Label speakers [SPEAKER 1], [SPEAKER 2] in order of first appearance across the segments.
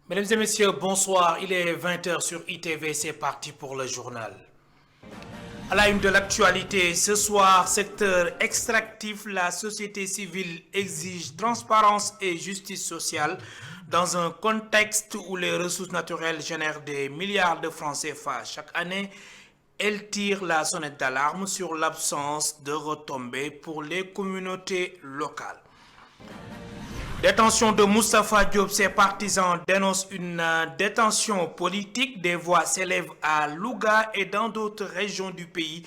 [SPEAKER 1] Mesdames et messieurs, bonsoir. Il est 20 h sur ITV, c'est parti pour le journal. À la une de l'actualité, ce soir, secteur extractif, la société civile exige transparence et justice sociale dans un contexte où les ressources naturelles génèrent des milliards de francs CFA chaque année. Elle tire la sonnette d'alarme sur l'absence de retombées pour les communautés locales. Détention de Moustapha Diop, ses partisans dénoncent une détention politique. Des voix s'élèvent à Louga et dans d'autres régions du pays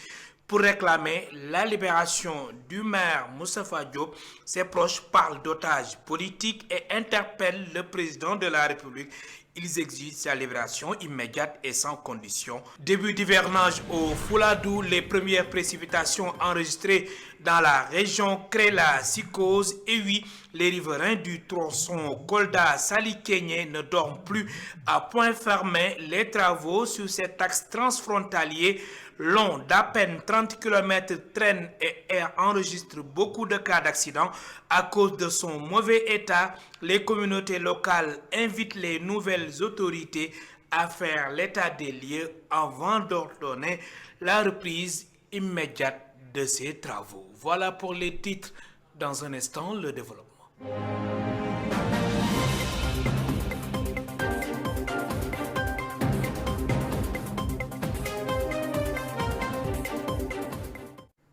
[SPEAKER 1] pour réclamer la libération du maire Moustapha Diop. Ses proches parlent d'otages politiques et interpellent le président de la République. Ils exigent sa libération immédiate et sans condition. Début d'hivernage au Fouladou, les premières précipitations enregistrées dans la région créent la psychose. Et oui, les riverains du tronçon Kolda-Salikenye ne dorment plus à point fermé. Les travaux sur cet axe transfrontalier long d'à peine 30 km traînent et enregistrent beaucoup de cas d'accidents à cause de son mauvais état. Les communautés locales invitent les nouvelles autorités à faire l'état des lieux avant d'ordonner la reprise immédiate de ces travaux. Voilà pour les titres. Dans un instant, le développement.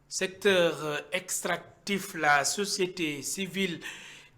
[SPEAKER 1] Secteur extractif, la société civile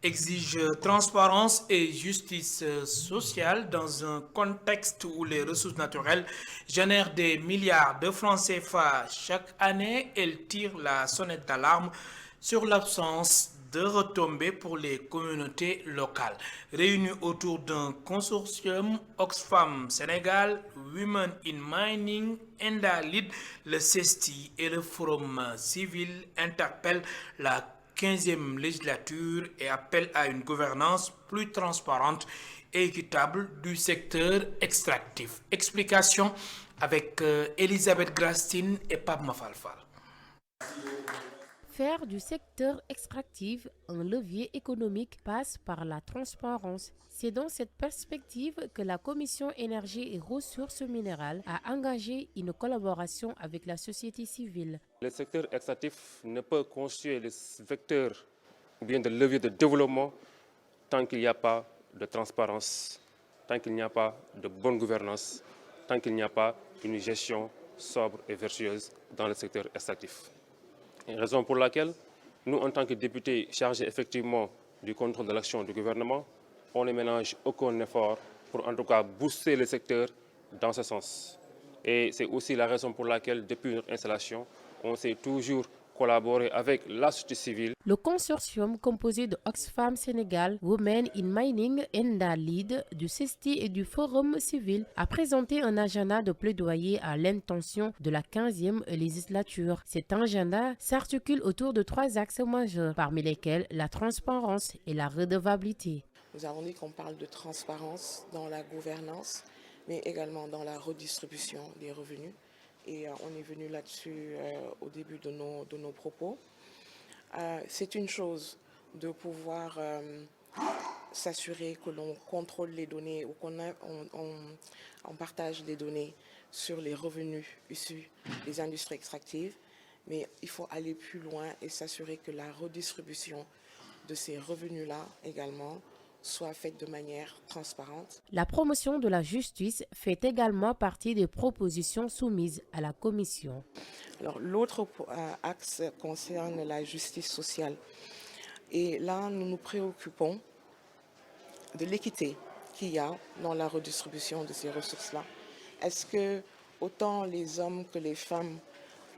[SPEAKER 1] exige transparence et justice sociale dans un contexte où les ressources naturelles génèrent des milliards de francs CFA chaque année. Elle tire la sonnette d'alarme sur l'absence de retombées pour les communautés locales. Réunis autour d'un consortium, Oxfam Sénégal, Women in Mining, ENDA Lead, le CESTI et le Forum civil interpellent la 15e législature et appellent à une gouvernance plus transparente et équitable du secteur extractif. Explication avec Elisabeth Grastine et Pape Mafalfal.
[SPEAKER 2] Faire du secteur extractif un levier économique passe par la transparence. C'est dans cette perspective que la Commission énergie et ressources minérales a engagé une collaboration avec la société civile.
[SPEAKER 3] Le secteur extractif ne peut constituer le vecteur ou bien le levier de développement tant qu'il n'y a pas de transparence, tant qu'il n'y a pas de bonne gouvernance, tant qu'il n'y a pas une gestion sobre et vertueuse dans le secteur extractif. Raison pour laquelle nous, en tant que députés chargés effectivement du contrôle de l'action du gouvernement, on ne ménage aucun effort pour en tout cas booster le secteur dans ce sens. Et c'est aussi la raison pour laquelle, depuis notre installation, on s'est toujours collaboré avec la société civile.
[SPEAKER 2] Le consortium composé de Oxfam Sénégal, Women in Mining, ENDA Lead, du CESTI et du Forum civil a présenté un agenda de plaidoyer à l'intention de la 15e législature. Cet agenda s'articule autour de 3 axes majeurs, parmi lesquels la transparence et la redevabilité.
[SPEAKER 4] Nous avons dit qu'on parle de transparence dans la gouvernance, mais également dans la redistribution des revenus. Et on est venu là-dessus au début de nos propos. C'est une chose de pouvoir s'assurer que l'on contrôle les données ou qu'on partage les données sur les revenus issus des industries extractives, mais il faut aller plus loin et s'assurer que la redistribution de ces revenus-là également soit faite de manière transparente.
[SPEAKER 2] La promotion de la justice fait également partie des propositions soumises à la Commission.
[SPEAKER 4] Alors, l'autre axe concerne la justice sociale. Et là, nous nous préoccupons de l'équité qu'il y a dans la redistribution de ces ressources-là. Est-ce que autant les hommes que les femmes,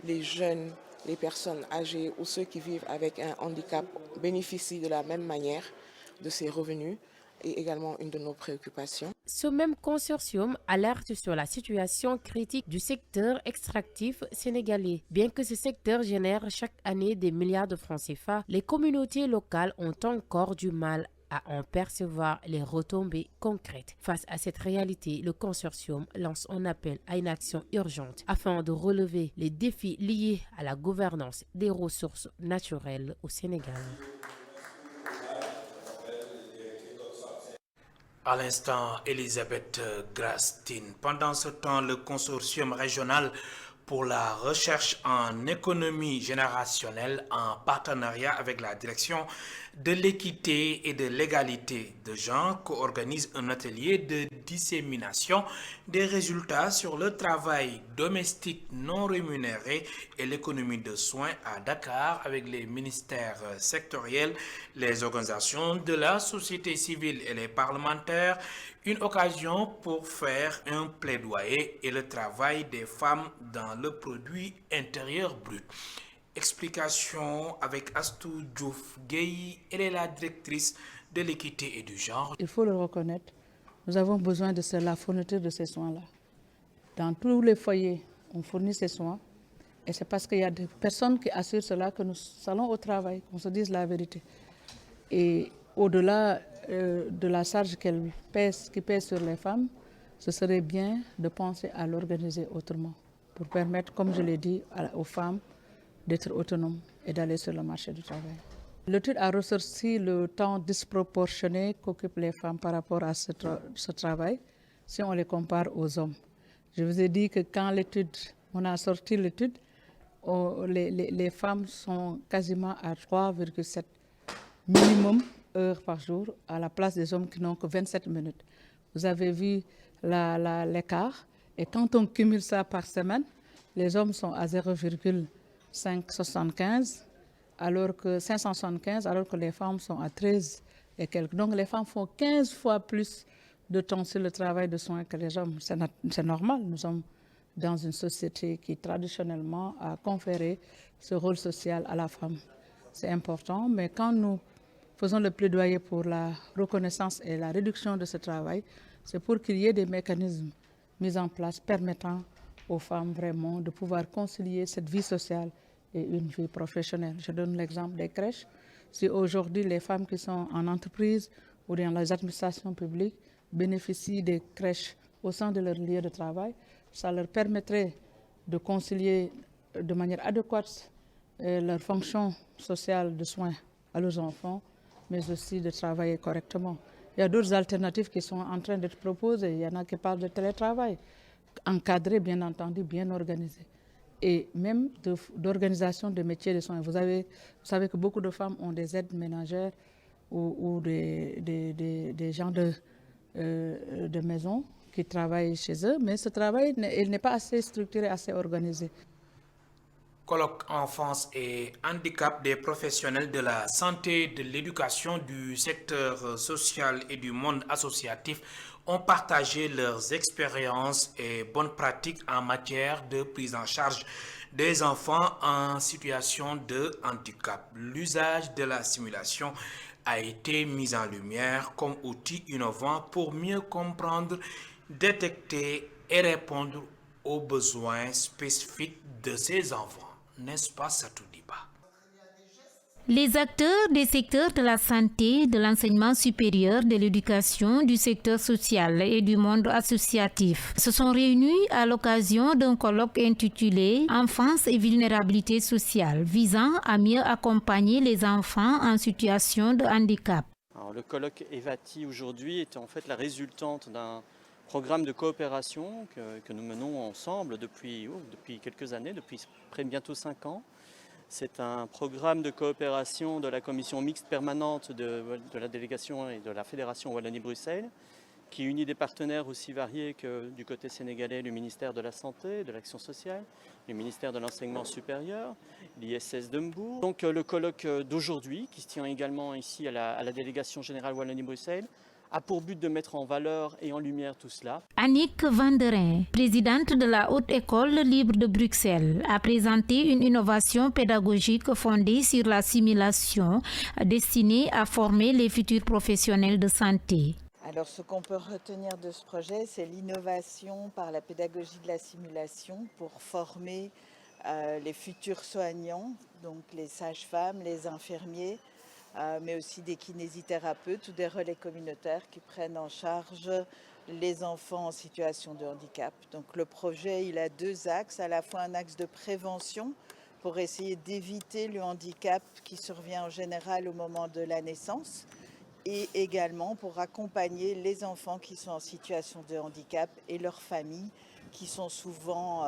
[SPEAKER 4] les jeunes, les personnes âgées ou ceux qui vivent avec un handicap bénéficient de la même manière de ces revenus est également une de nos préoccupations.
[SPEAKER 2] Ce même consortium alerte sur la situation critique du secteur extractif sénégalais. Bien que ce secteur génère chaque année des milliards de francs CFA, les communautés locales ont encore du mal à en percevoir les retombées concrètes. Face à cette réalité, le consortium lance un appel à une action urgente afin de relever les défis liés à la gouvernance des ressources naturelles au Sénégal.
[SPEAKER 1] À l'instant, Elisabeth Grastine. Pendant ce temps, le consortium régional pour la recherche en économie générationnelle, en partenariat avec la direction de l'équité et de l'égalité de genre, co-organise un atelier de dissémination des résultats sur le travail domestique non rémunéré et l'économie de soins à Dakar avec les ministères sectoriels, les organisations de la société civile et les parlementaires. Une occasion pour faire un plaidoyer et le travail des femmes dans le produit intérieur brut. Explication avec Astou Diouf Gueye, elle est la directrice de l'équité et du genre.
[SPEAKER 5] Il faut le reconnaître, nous avons besoin de la fourniture de ces soins-là. Dans tous les foyers, on fournit ces soins et c'est parce qu'il y a des personnes qui assurent cela que nous allons au travail, qu'on se dise la vérité. Et au-delà de la charge qui pèse sur les femmes, ce serait bien de penser à l'organiser autrement pour permettre, comme je l'ai dit, aux femmes d'être autonomes et d'aller sur le marché du travail. L'étude a ressorti le temps disproportionné qu'occupent les femmes par rapport à ce travail si on les compare aux hommes. Je vous ai dit que quand on a sorti l'étude, les femmes sont quasiment à 3,7 minimum heures par jour à la place des hommes qui n'ont que 27 minutes. Vous avez vu l'écart et quand on cumule ça par semaine, les hommes sont à 0,575 alors que les femmes sont à 13 et quelques. Donc les femmes font 15 fois plus de temps sur le travail de soins que les hommes. C'est normal, nous sommes dans une société qui traditionnellement a conféré ce rôle social à la femme. C'est important, mais quand nous faisons le plaidoyer pour la reconnaissance et la réduction de ce travail, c'est pour qu'il y ait des mécanismes mis en place permettant aux femmes vraiment de pouvoir concilier cette vie sociale et une vie professionnelle. Je donne l'exemple des crèches. Si aujourd'hui les femmes qui sont en entreprise ou dans les administrations publiques bénéficient des crèches au sein de leur lieu de travail, ça leur permettrait de concilier de manière adéquate leur fonction sociale de soins à leurs enfants, mais aussi de travailler correctement. Il y a d'autres alternatives qui sont en train d'être proposées. Il y en a qui parlent de télétravail, encadré, bien entendu, bien organisé. Et même d'organisation des métiers de soins. Vous savez que beaucoup de femmes ont des aides ménagères ou des gens de maison qui travaillent chez eux, mais ce travail il n'est pas assez structuré, assez organisé.
[SPEAKER 1] Colloque enfance et handicap des professionnels de la santé, de l'éducation, du secteur social et du monde associatif ont partagé leurs expériences et bonnes pratiques en matière de prise en charge des enfants en situation de handicap. L'usage de la simulation a été mis en lumière comme outil innovant pour mieux comprendre, détecter et répondre aux besoins spécifiques de ces enfants. N'est-ce pas, Satou Diba?
[SPEAKER 6] Les acteurs des secteurs de la santé, de l'enseignement supérieur, de l'éducation, du secteur social et du monde associatif se sont réunis à l'occasion d'un colloque intitulé « Enfance et vulnérabilité sociale » visant à mieux accompagner les enfants en situation de handicap.
[SPEAKER 7] Alors, le colloque EVATI aujourd'hui est en fait la résultante d'un programme de coopération que nous menons ensemble depuis quelques années, depuis bientôt 5 ans. C'est un programme de coopération de la commission mixte permanente de la délégation et de la fédération Wallonie-Bruxelles qui unit des partenaires aussi variés que du côté sénégalais, le ministère de la Santé, de l'Action sociale, le ministère de l'Enseignement supérieur, l'ISS d'Hambourg. Donc le colloque d'aujourd'hui, qui se tient également ici à la délégation générale Wallonie-Bruxelles, a pour but de mettre en valeur et en lumière tout cela.
[SPEAKER 6] Annick Vanderin, présidente de la Haute École libre de Bruxelles, a présenté une innovation pédagogique fondée sur la simulation destinée à former les futurs professionnels de santé.
[SPEAKER 8] Alors ce qu'on peut retenir de ce projet, c'est l'innovation par la pédagogie de la simulation pour former les futurs soignants, donc les sages-femmes, les infirmiers, mais aussi des kinésithérapeutes ou des relais communautaires qui prennent en charge les enfants en situation de handicap. Donc le projet, il a 2 axes, à la fois un axe de prévention pour essayer d'éviter le handicap qui survient en général au moment de la naissance et également pour accompagner les enfants qui sont en situation de handicap et leurs familles qui sont souvent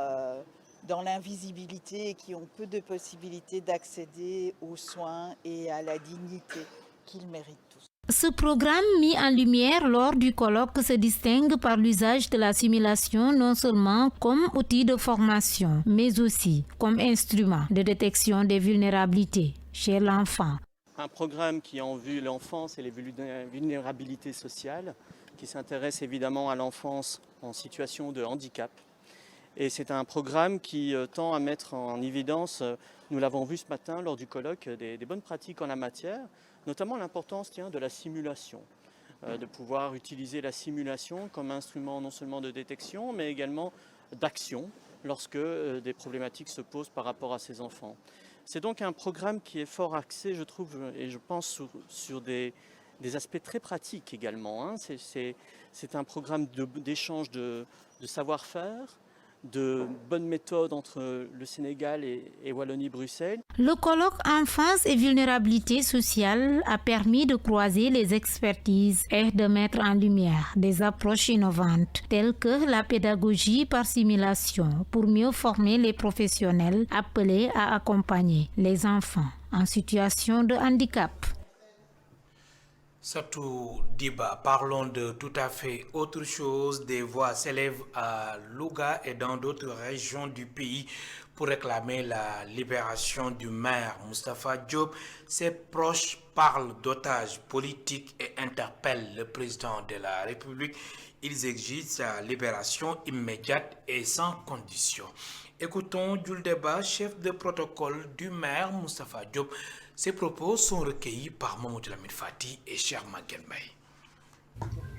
[SPEAKER 8] dans l'invisibilité et qui ont peu de possibilités d'accéder aux soins et à la dignité qu'ils méritent tous.
[SPEAKER 6] Ce programme mis en lumière lors du colloque se distingue par l'usage de la simulation non seulement comme outil de formation, mais aussi comme instrument de détection des vulnérabilités chez l'enfant.
[SPEAKER 7] Un programme qui a en vue l'enfance et les vulnérabilités sociales, qui s'intéresse évidemment à l'enfance en situation de handicap. Et c'est un programme qui tend à mettre en évidence, nous l'avons vu ce matin lors du colloque, des bonnes pratiques en la matière, notamment l'importance de la simulation, de pouvoir utiliser la simulation comme instrument non seulement de détection, mais également d'action lorsque des problématiques se posent par rapport à ces enfants. C'est donc un programme qui est fort axé, je trouve, et je pense sur des aspects très pratiques également. C'est un programme d'échange de savoir-faire, de bonnes méthodes entre le Sénégal et Wallonie-Bruxelles.
[SPEAKER 6] Le colloque Enfance et vulnérabilité sociale a permis de croiser les expertises et de mettre en lumière des approches innovantes telles que la pédagogie par simulation pour mieux former les professionnels appelés à accompagner les enfants en situation de handicap.
[SPEAKER 1] Satou Diba, parlons de tout à fait autre chose. Des voix s'élèvent à Louga et dans d'autres régions du pays pour réclamer la libération du maire Moustapha Diop. Ses proches parlent d'otages politiques et interpellent le président de la République. Ils exigent sa libération immédiate et sans condition. Écoutons Jules Deba, chef de protocole du maire Moustapha Diop. Ces propos sont recueillis par Mamoudou Lamine Fati et Cheikh Maguette Mbaye.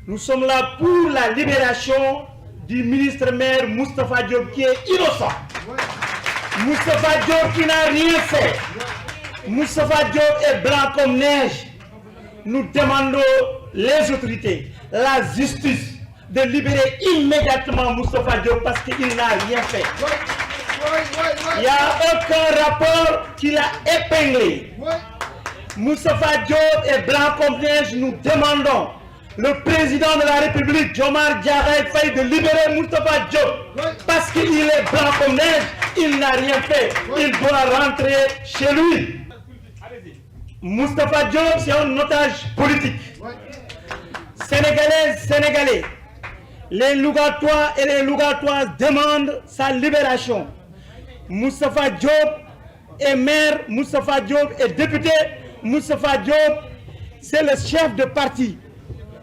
[SPEAKER 9] Nous sommes là pour la libération du ministre-maire Moustapha Diop qui est innocent. Moustapha Diop qui n'a rien fait. Moustapha Diop est blanc comme neige. Nous demandons les autorités, la justice, de libérer immédiatement Moustapha Diop parce qu'il n'a rien fait. Il n'y a aucun rapport qui l'a épinglé. Moustapha Diop est blanc comme neige. Nous demandons le président de la République, Diomaye Diakhar Faye, de libérer Moustapha Diop parce qu'il est blanc comme neige. Il n'a rien fait. Il doit rentrer chez lui. Moustapha Diop, c'est un otage politique. Sénégalaises, Sénégalais, les Lougatois et les Lougatoises demandent sa libération. Moustapha Diop est maire, Moustapha Diop est député, Moustapha Diop, c'est le chef de parti.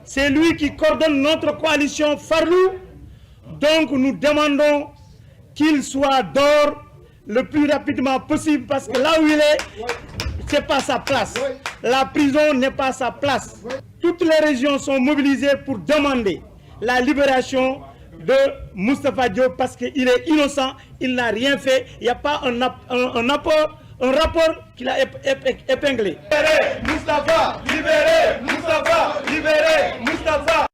[SPEAKER 9] C'est lui qui coordonne notre coalition Farlou. Donc nous demandons qu'il soit dehors le plus rapidement possible parce que là où il est, c'est pas sa place. La prison n'est pas sa place. Toutes les régions sont mobilisées pour demander la libération de Moustapha Diop parce qu'il est innocent, il n'a rien fait, il n'y a pas un rapport qu'il a épinglé. Libérez Moustapha, libérez Moustapha, libérez Moustapha.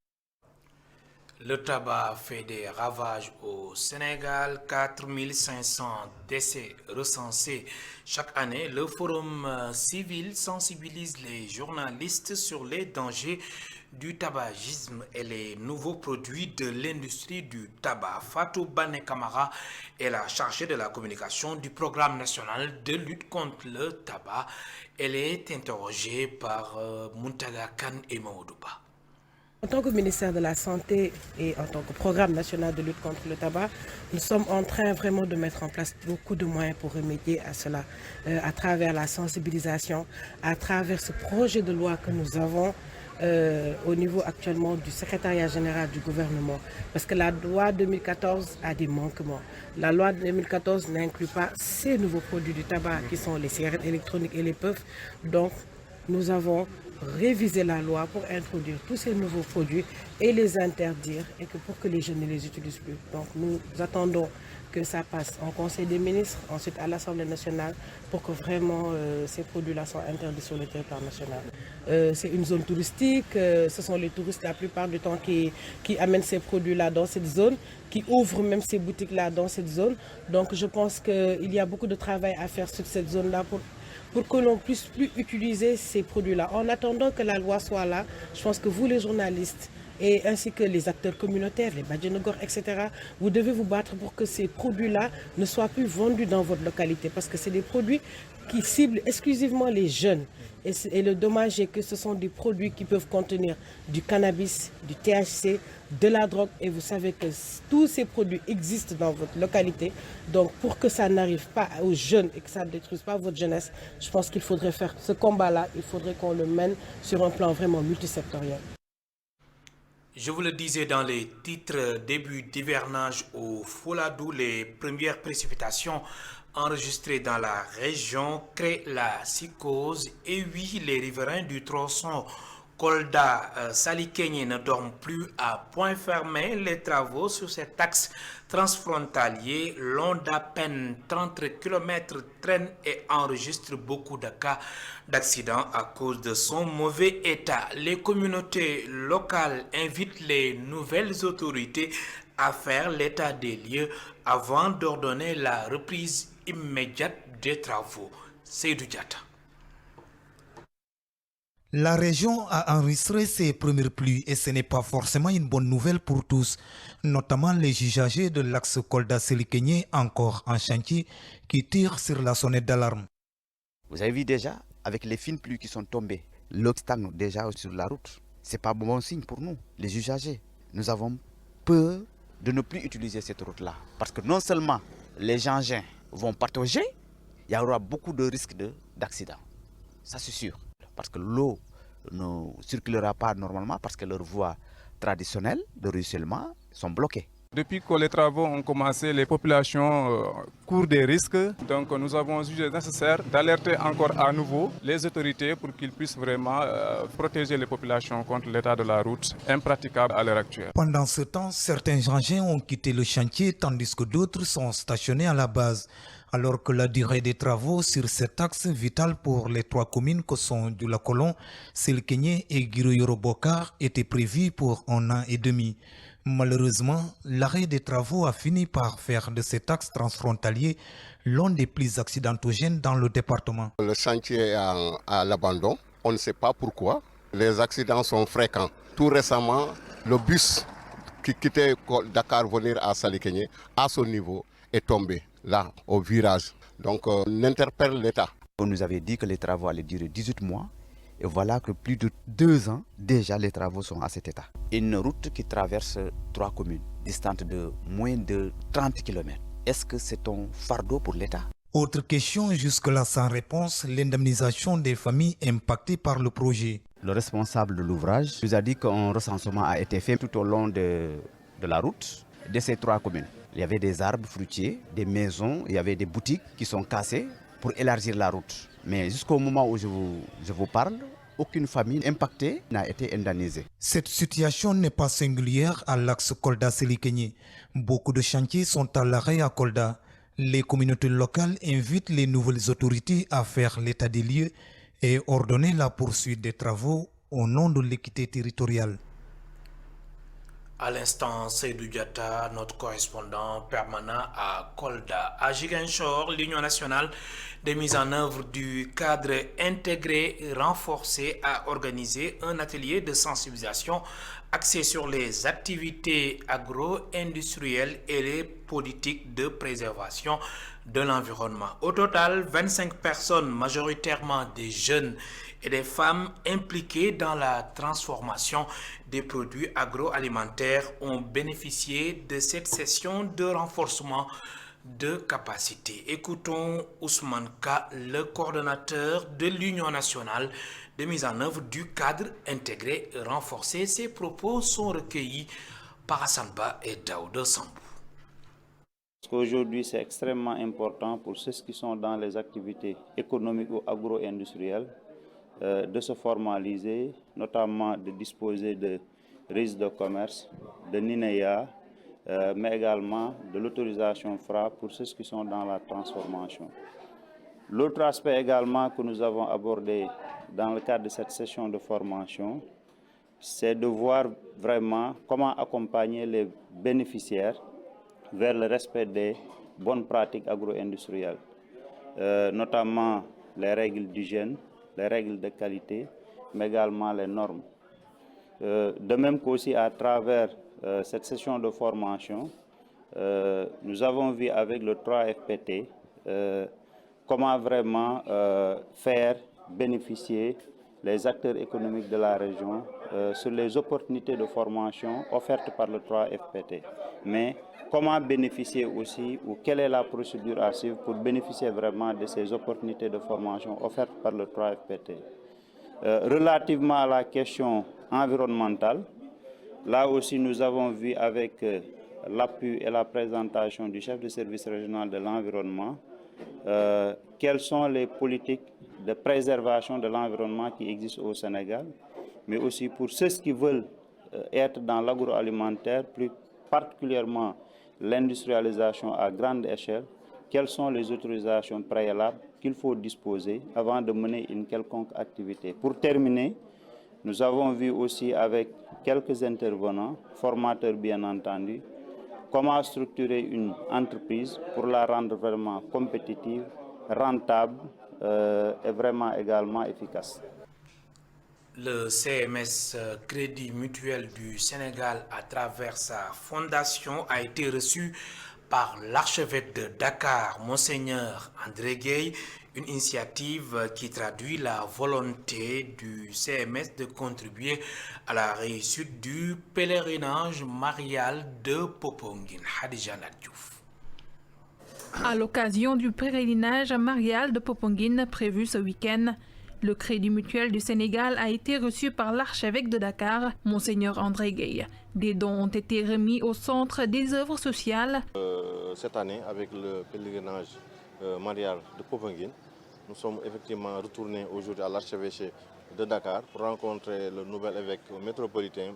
[SPEAKER 1] Le tabac fait des ravages au Sénégal, 4500 décès recensés chaque année. Le Forum civil sensibilise les journalistes sur les dangers du tabagisme et les nouveaux produits de l'industrie du tabac. Fatou Bane Kamara est la chargée de la communication du programme national de lutte contre le tabac. Elle est interrogée par Muntaga Khan et Maoudouba.
[SPEAKER 10] En tant que ministère de la Santé et en tant que programme national de lutte contre le tabac, nous sommes en train vraiment de mettre en place beaucoup de moyens pour remédier à cela, à travers la sensibilisation, à travers ce projet de loi que nous avons au niveau actuellement du secrétariat général du gouvernement. Parce que la loi 2014 a des manquements. La loi 2014 n'inclut pas ces nouveaux produits du tabac qui sont les cigarettes électroniques et les puffs. Donc nous avons réviser la loi pour introduire tous ces nouveaux produits et les interdire et que pour que les jeunes ne les utilisent plus. Donc nous attendons que ça passe en Conseil des ministres, ensuite à l'Assemblée nationale pour que vraiment ces produits-là soient interdits sur le territoire national. C'est une zone touristique, ce sont les touristes la plupart du temps qui amènent ces produits-là dans cette zone, qui ouvrent même ces boutiques-là dans cette zone. Donc je pense qu'il y a beaucoup de travail à faire sur cette zone-là pour que l'on puisse plus utiliser ces produits-là. En attendant que la loi soit là, je pense que vous les journalistes, et ainsi que les acteurs communautaires, les Badjanogor, etc., vous devez vous battre pour que ces produits-là ne soient plus vendus dans votre localité, parce que c'est des produits qui ciblent exclusivement les jeunes. Et le dommage est que ce sont des produits qui peuvent contenir du cannabis, du THC, de la drogue, et vous savez que tous ces produits existent dans votre localité. Donc pour que ça n'arrive pas aux jeunes et que ça ne détruise pas votre jeunesse, je pense qu'il faudrait faire ce combat-là, il faudrait qu'on le mène sur un plan vraiment multisectoriel.
[SPEAKER 1] Je vous le disais dans les titres, début d'hivernage au Fouladou, les premières précipitations enregistrées dans la région créent la psychose. Et oui, les riverains du tronçon Kolda-Salikényé ne dorment plus à point fermé. Les travaux sur cet axe transfrontalier, long d'à peine 30 km, traînent et enregistrent beaucoup de cas d'accidents à cause de son mauvais état. Les communautés locales invitent les nouvelles autorités à faire l'état des lieux avant d'ordonner la reprise immédiate des travaux. Seydou Diatta.
[SPEAKER 11] La région a enregistré ses premières pluies et ce n'est pas forcément une bonne nouvelle pour tous, notamment les usagers de l'axe Kolda-Salikényé encore en chantier qui tirent sur la sonnette d'alarme.
[SPEAKER 12] Vous avez vu déjà, avec les fines pluies qui sont tombées, l'eau stagne déjà sur la route. Ce n'est pas bon signe pour nous, les usagers. Nous avons peur de ne plus utiliser cette route-là. Parce que non seulement les engins vont patauger, il y aura beaucoup de risques d'accident. Ça c'est sûr. Parce que l'eau ne circulera pas normalement parce que leurs voies traditionnelles de ruissellement sont bloquées.
[SPEAKER 13] Depuis que les travaux ont commencé, les populations courent des risques. Donc nous avons jugé nécessaire d'alerter encore à nouveau les autorités pour qu'ils puissent vraiment protéger les populations contre l'état de la route impraticable à l'heure actuelle.
[SPEAKER 11] Pendant ce temps, certains engins ont quitté le chantier tandis que d'autres sont stationnés à la base. Alors que la durée des travaux sur cet axe vital pour les trois communes que sont Dioulacolon, Salikényé et Guiro-Yoro-Bokar était prévue pour 1 an et demi. Malheureusement, l'arrêt des travaux a fini par faire de cet axe transfrontalier l'un des plus accidentogènes dans le département.
[SPEAKER 14] Le chantier est à l'abandon, on ne sait pas pourquoi. Les accidents sont fréquents. Tout récemment, le bus qui quittait Dakar venir à Salikényé, à son niveau, est tombé là, au virage. Donc, on interpelle l'État.
[SPEAKER 12] On nous avait dit que les travaux allaient durer 18 mois. Et voilà que plus de 2 ans, déjà les travaux sont à cet état. Une route qui traverse 3 communes, distante de moins de 30 km. Est-ce que c'est un fardeau pour l'État?
[SPEAKER 11] Autre question jusque-là sans réponse, l'indemnisation des familles impactées par le projet.
[SPEAKER 12] Le responsable de l'ouvrage nous a dit qu'un recensement a été fait tout au long de la route de ces 3 communes. Il y avait des arbres fruitiers, des maisons, il y avait des boutiques qui sont cassées pour élargir la route. Mais jusqu'au moment où je vous parle, aucune famille impactée n'a été indemnisée.
[SPEAKER 11] Cette situation n'est pas singulière à l'axe Kolda-Salikényé. Beaucoup de chantiers sont à l'arrêt à Kolda. Les communautés locales invitent les nouvelles autorités à faire l'état des lieux et ordonner la poursuite des travaux au nom de l'équité territoriale.
[SPEAKER 1] À l'instant, Seydou Diatta, notre correspondant permanent à Kolda. À Ziguinchor, l'Union nationale de mise en œuvre du cadre intégré renforcé a organisé un atelier de sensibilisation axé sur les activités agro-industrielles et les politiques de préservation de l'environnement. Au total, 25 personnes, majoritairement des jeunes et des femmes impliquées dans la transformation des produits agroalimentaires, ont bénéficié de cette session de renforcement de capacité. Écoutons Ousmane Ka, le coordonnateur de l'Union nationale de mise en œuvre du cadre intégré renforcé. Ces propos sont recueillis par Hassan Ba et Daouda Sambou.
[SPEAKER 15] Aujourd'hui, c'est extrêmement important pour ceux qui sont dans les activités économiques ou agro-industrielles de se formaliser, notamment de disposer de registres de commerce, de NINEA, mais également de l'autorisation FRA pour ceux qui sont dans la transformation. L'autre aspect également que nous avons abordé dans le cadre de cette session de formation, c'est de voir vraiment comment accompagner les bénéficiaires vers le respect des bonnes pratiques agro-industrielles, notamment les règles d'hygiène, les règles de qualité, mais également les normes. De même qu'aussi à travers cette session de formation, nous avons vu avec le 3FPT comment vraiment faire bénéficier les acteurs économiques de la région sur les opportunités de formation offertes par le 3FPT. Mais comment bénéficier aussi, ou quelle est la procédure à suivre pour bénéficier vraiment de ces opportunités de formation offertes par le 3FPT. Relativement à la question environnementale, là aussi nous avons vu avec l'appui et la présentation du chef de service régional de l'environnement quelles sont les politiques de préservation de l'environnement qui existent au Sénégal, mais aussi pour ceux qui veulent être dans l'agroalimentaire, plus particulièrement l'industrialisation à grande échelle, quelles sont les autorisations préalables qu'il faut disposer avant de mener une quelconque activité. Pour terminer, nous avons vu aussi avec quelques intervenants, formateurs bien entendu, comment structurer une entreprise pour la rendre vraiment compétitive, rentable et vraiment également efficace.
[SPEAKER 1] Le CMS Crédit Mutuel du Sénégal, à travers sa fondation, a été reçu par l'archevêque de Dakar, Monseigneur André Gueye, une initiative qui traduit la volonté du CMS de contribuer à la réussite du pèlerinage marial de Popenguine. Hadija Diouf.
[SPEAKER 16] À l'occasion du pèlerinage marial de Popenguine prévu ce week-end, le Crédit Mutuel du Sénégal a été reçu par l'archevêque de Dakar, Monseigneur André Gueye. Des dons ont été remis au Centre des œuvres sociales.
[SPEAKER 17] Cette année, avec le pèlerinage marial de Popenguine, nous sommes effectivement retournés aujourd'hui à l'archevêché de Dakar pour rencontrer le nouvel évêque métropolitain,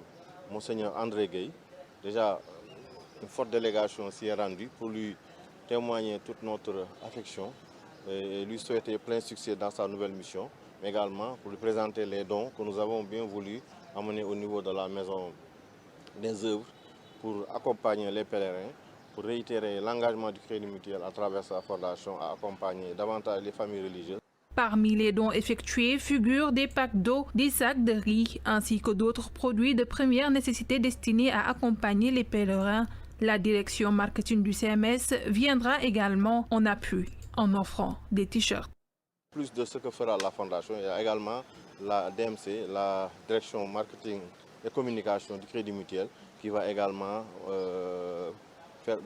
[SPEAKER 17] Monseigneur André Gueye. Déjà, une forte délégation s'y est rendue pour lui témoigner toute notre affection et lui souhaiter plein succès dans sa nouvelle mission, mais également pour lui présenter les dons que nous avons bien voulu amener au niveau de la maison des œuvres pour accompagner les pèlerins, pour réitérer l'engagement du Crédit Mutuel à travers sa fondation à accompagner davantage les familles religieuses.
[SPEAKER 16] Parmi les dons effectués figurent des packs d'eau, des sacs de riz ainsi que d'autres produits de première nécessité destinés à accompagner les pèlerins. La direction marketing du CMS viendra également en appui en offrant des t-shirts.
[SPEAKER 17] Plus de ce que fera la fondation, il y a également la DMC, la direction marketing et communication du Crédit Mutuel, qui va également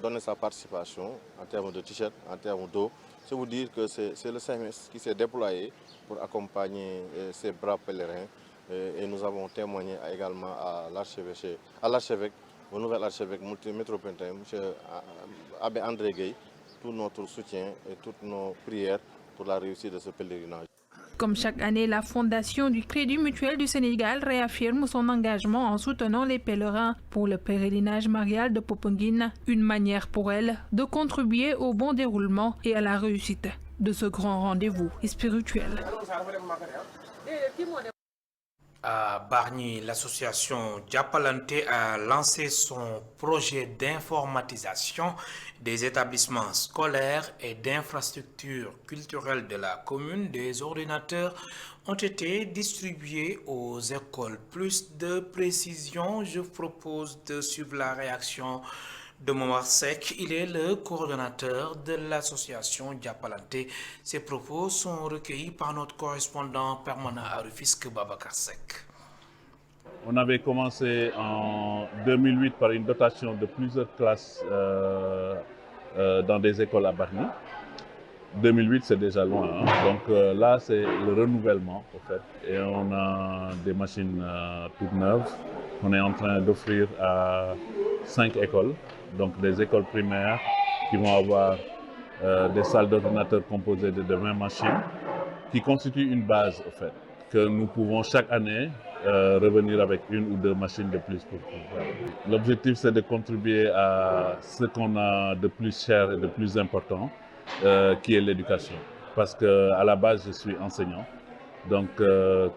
[SPEAKER 17] donner sa participation en termes de t-shirts, en termes d'eau. C'est vous dire que c'est le CMS qui s'est déployé pour accompagner ces braves pèlerins et nous avons témoigné également à l'archevêque, au nouvel archevêque métropolitain, M. Abbé André Gueye, tout notre soutien et toutes nos prières pour la réussite de ce pèlerinage.
[SPEAKER 16] Comme chaque année, la Fondation du Crédit Mutuel du Sénégal réaffirme son engagement en soutenant les pèlerins pour le pèlerinage marial de Popenguine, une manière pour elle de contribuer au bon déroulement et à la réussite de ce grand rendez-vous spirituel.
[SPEAKER 1] À Bargny, l'association Diapalante a lancé son projet d'informatisation des établissements scolaires et d'infrastructures culturelles de la commune. Des ordinateurs ont été distribués aux écoles. Plus de précision, je propose de suivre la réaction de Momar Sek. Il est le coordonnateur de l'association Diapalante. Ses propos sont recueillis par notre correspondant permanent à Rufisque, Babacar Sek.
[SPEAKER 18] On avait commencé en 2008 par une dotation de plusieurs classes dans des écoles à Bargny. 2008, c'est déjà loin. Hein. Donc là, c'est le renouvellement, en fait. Et on a des machines toutes neuves qu'on est en train d'offrir à 5 écoles. Donc des écoles primaires qui vont avoir des salles d'ordinateurs composées de 20 machines qui constituent une base, en fait, que nous pouvons chaque année revenir avec une ou deux machines de plus pour pouvoir. L'objectif, c'est de contribuer à ce qu'on a de plus cher et de plus important, qui est l'éducation. Parce qu'à la base, je suis enseignant. Donc,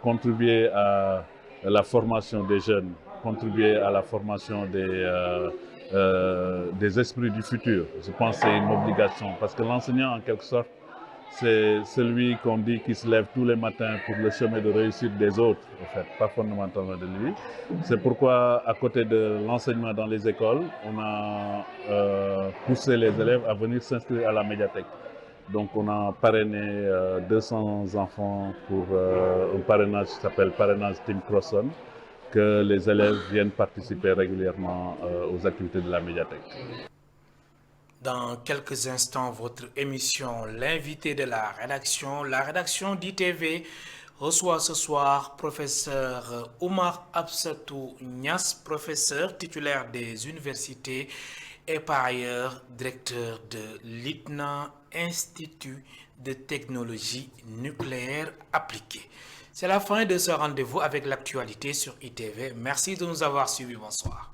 [SPEAKER 18] contribuer à la formation des jeunes, contribuer à la formation des esprits du futur, je pense que c'est une obligation. Parce que l'enseignant, en quelque sorte, c'est celui qu'on dit qui se lève tous les matins pour le chemin de réussite des autres, en fait, pas fondamentalement de lui. C'est pourquoi, à côté de l'enseignement dans les écoles, on a poussé les élèves à venir s'inscrire à la médiathèque. Donc on a parrainé 200 enfants pour un parrainage qui s'appelle Parrainage Team Crosson, que les élèves viennent participer régulièrement aux activités de la médiathèque.
[SPEAKER 1] Dans quelques instants, votre émission, l'invité de la rédaction d'ITV, reçoit ce soir professeur Oumar Absatou Niass, professeur titulaire des universités et par ailleurs directeur de l'ITNA, Institut de technologie nucléaire appliquée. C'est la fin de ce rendez-vous avec l'actualité sur ITV. Merci de nous avoir suivis. Bonsoir.